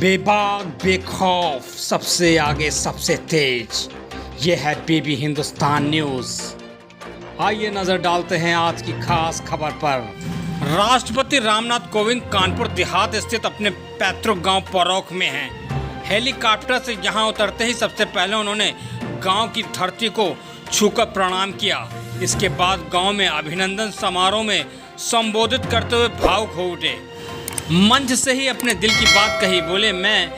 बेबाक बेखौफ सबसे आगे सबसे तेज। ये है बीबी हिंदुस्तान न्यूज़। आइए नजर डालते हैं आज की खास खबर पर। राष्ट्रपति रामनाथ कोविंद कानपुर देहात स्थित अपने पैतृक गांव परौख में हैं। हेलीकॉप्टर से यहां उतरते ही सबसे पहले उन्होंने गांव की धरती को छूकर प्रणाम किया। इसके बाद गांव में अभिनंदन समारोह में संबोधित करते हुए भावुक हो उठे। मंच से ही अपने दिल की बात कही। बोले, मैं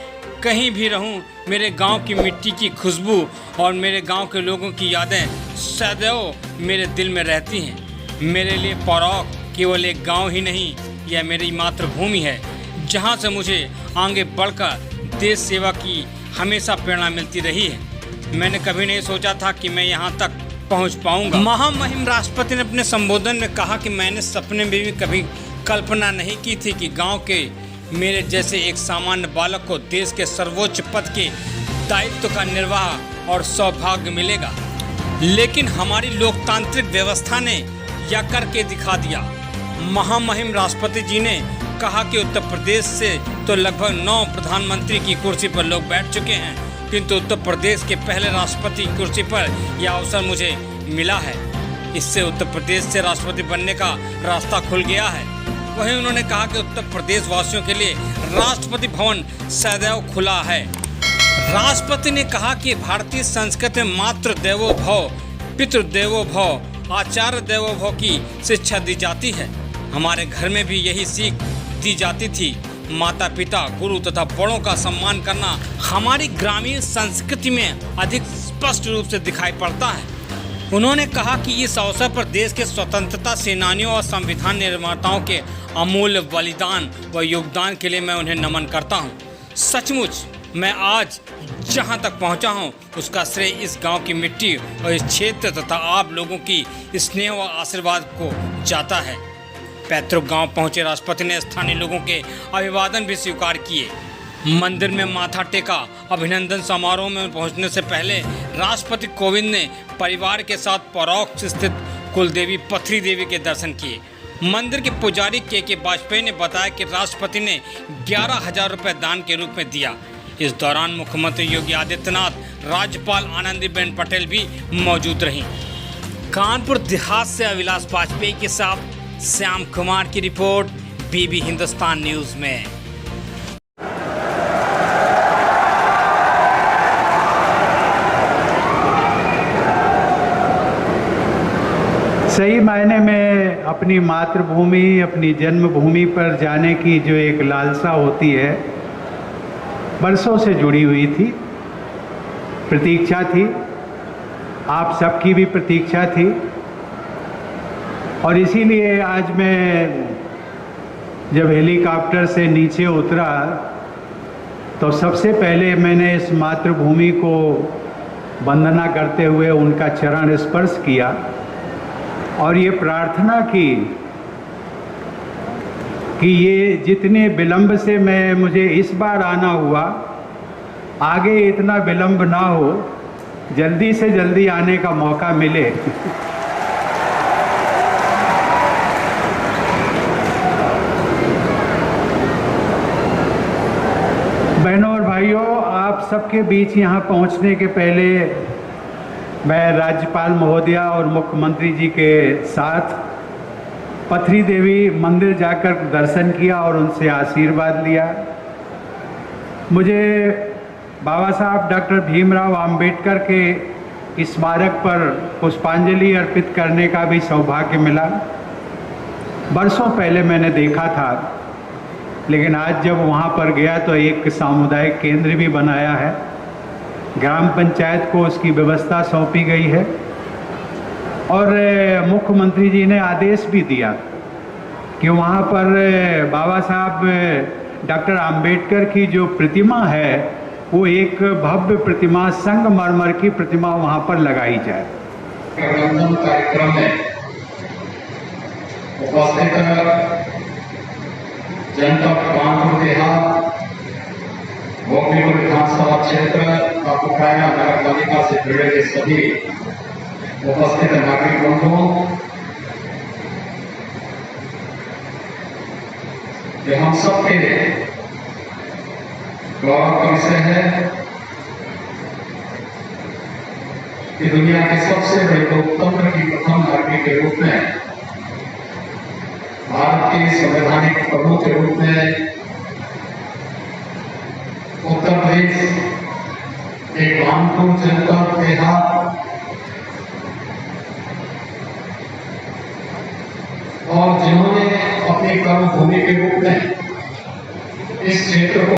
कहीं भी रहूं, मेरे गांव की मिट्टी की खुशबू और मेरे गांव के लोगों की यादें सदैव मेरे दिल में रहती हैं। मेरे लिए परौख केवल एक गांव ही नहीं, यह मेरी मातृभूमि है, जहां से मुझे आगे बढ़कर देश सेवा की हमेशा प्रेरणा मिलती रही है। मैंने कभी नहीं सोचा था कि मैं यहां तक पहुंच पाऊंगा। महामहिम राष्ट्रपति ने अपने संबोधन में कहा कि मैंने सपने में भी कभी कल्पना नहीं की थी कि गांव के मेरे जैसे एक सामान्य बालक को देश के सर्वोच्च पद के दायित्व का निर्वाह और सौभाग्य मिलेगा। लेकिन हमारी लोकतांत्रिक व्यवस्था ने यह करके दिखा दिया। महामहिम राष्ट्रपति जी ने कहा कि उत्तर प्रदेश से तो लगभग 9 प्रधानमंत्री की कुर्सी पर लोग बैठ चुके हैं, किंतु उत्तर प्रदेश के पहले राष्ट्रपति की कुर्सी पर यह अवसर मुझे मिला है। इससे उत्तर प्रदेश से राष्ट्रपति बनने का रास्ता खुल गया है। वहीं उन्होंने कहा कि उत्तर प्रदेश वासियों के लिए राष्ट्रपति भवन सदैव खुला है। राष्ट्रपति ने कहा कि भारतीय संस्कृति में मातृ देवो भव, पितृ देवो भव, आचार्य देवो भव की शिक्षा दी जाती है। हमारे घर में भी यही सीख दी जाती थी। माता पिता, गुरु तथा बड़ों का सम्मान करना हमारी ग्रामीण संस्कृति में अधिक स्पष्ट रूप से दिखाई पड़ता है। उन्होंने कहा कि इस अवसर पर देश के स्वतंत्रता सेनानियों और संविधान निर्माताओं के अमूल्य बलिदान व योगदान के लिए मैं उन्हें नमन करता हूं। सचमुच मैं आज जहां तक पहुंचा हूं, उसका श्रेय इस गांव की मिट्टी और इस क्षेत्र तथा आप लोगों की स्नेह व आशीर्वाद को जाता है। पैतृक गांव पहुंचे राष्ट्रपति ने स्थानीय लोगों के अभिवादन भी स्वीकार किए। मंदिर में माथा टेका। अभिनंदन समारोह में पहुंचने से पहले राष्ट्रपति कोविंद ने परिवार के साथ परौख स्थित कुलदेवी पथरी देवी के दर्शन किए। मंदिर के पुजारी के वाजपेयी ने बताया कि राष्ट्रपति ने 11,000 रुपये दान के रूप में दिया। इस दौरान मुख्यमंत्री योगी आदित्यनाथ, राज्यपाल आनंदीबेन पटेल भी मौजूद रहीं। कानपुर देहात से अविनाश वाजपेयी के साथ श्याम कुमार की रिपोर्ट, बीबी हिंदुस्तान न्यूज़ में। सही मायने में अपनी मातृभूमि, अपनी जन्मभूमि पर जाने की जो एक लालसा होती है, बरसों से जुड़ी हुई थी, प्रतीक्षा थी, आप सबकी भी प्रतीक्षा थी। और इसीलिए आज मैं जब हेलीकॉप्टर से नीचे उतरा तो सबसे पहले मैंने इस मातृभूमि को वंदना करते हुए उनका चरण स्पर्श किया और ये प्रार्थना की कि ये जितने विलंब से मुझे इस बार आना हुआ, आगे इतना विलंब ना हो, जल्दी से जल्दी आने का मौका मिले। बहनों और भाइयों, आप सबके बीच यहाँ पहुँचने के पहले मैं राज्यपाल महोदया और मुख्यमंत्री जी के साथ पथरी देवी मंदिर जाकर दर्शन किया और उनसे आशीर्वाद लिया। मुझे बाबा साहब डॉक्टर भीमराव अंबेडकर के स्मारक पर पुष्पांजलि अर्पित करने का भी सौभाग्य मिला। बरसों पहले मैंने देखा था, लेकिन आज जब वहाँ पर गया तो एक सामुदायिक केंद्र भी बनाया है, ग्राम पंचायत को उसकी व्यवस्था सौंपी गई है और मुख्यमंत्री जी ने आदेश भी दिया कि वहाँ पर बाबा साहब डॉक्टर अंबेडकर की जो प्रतिमा है, वो एक भव्य प्रतिमा, संगमरमर की प्रतिमा वहाँ पर लगाई जाए। कार्यक्रम में उपस्थित जनता कानपुर देहात गोपीपुर विधानसभा क्षेत्र का पुकारा नगर पालिका से जुड़े सभी उपस्थित नागरिक बंधुओं, हम सबके गौरव का विषय है कि दुनिया के सबसे बड़े लोकतंत्र की प्रथम नागरिक के रूप में, भारत के संवैधानिक प्रभु के रूप में उत्तर प्रदेश एक कानपुर जनपद देहात और जिन्होंने अपनी कर्मभूमि के रूप में इस क्षेत्र को